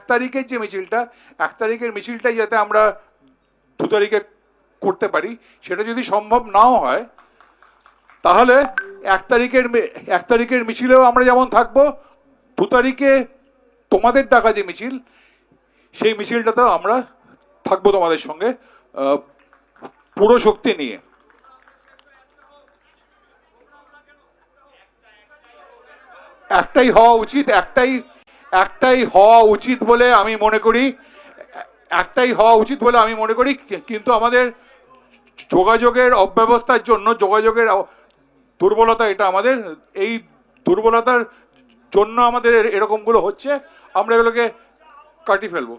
তারিখের যে মিছিলটা, 1 তারিখের মিছিলটাই যাতে আমরা 2 তারিখে করতে পারি, সেটা যদি সম্ভব নাও হয় তাহলে 1 তারিখের মিছিলেও আমরা যেমন থাকবো, 2 তারিখে তোমাদের ডাকা যে মিছিল, সেই মিছিলটাতেও আমরা থাকবো তোমাদের সঙ্গে পুরো শক্তি নিয়ে। একটাই হওয়া উচিত, একটাই হওয়া উচিত বলে আমি মনে করি, একটাই হওয়া উচিত বলে আমি মনে করি। কিন্তু আমাদের যোগাযোগের অব্যবস্থার জন্য, যোগাযোগের দুর্বলতা, এটা আমাদের এই দুর্বলতার জন্য আমাদের এরকমগুলো হচ্ছে। আমরা এগুলোকে কাটিয়ে ফেলবো।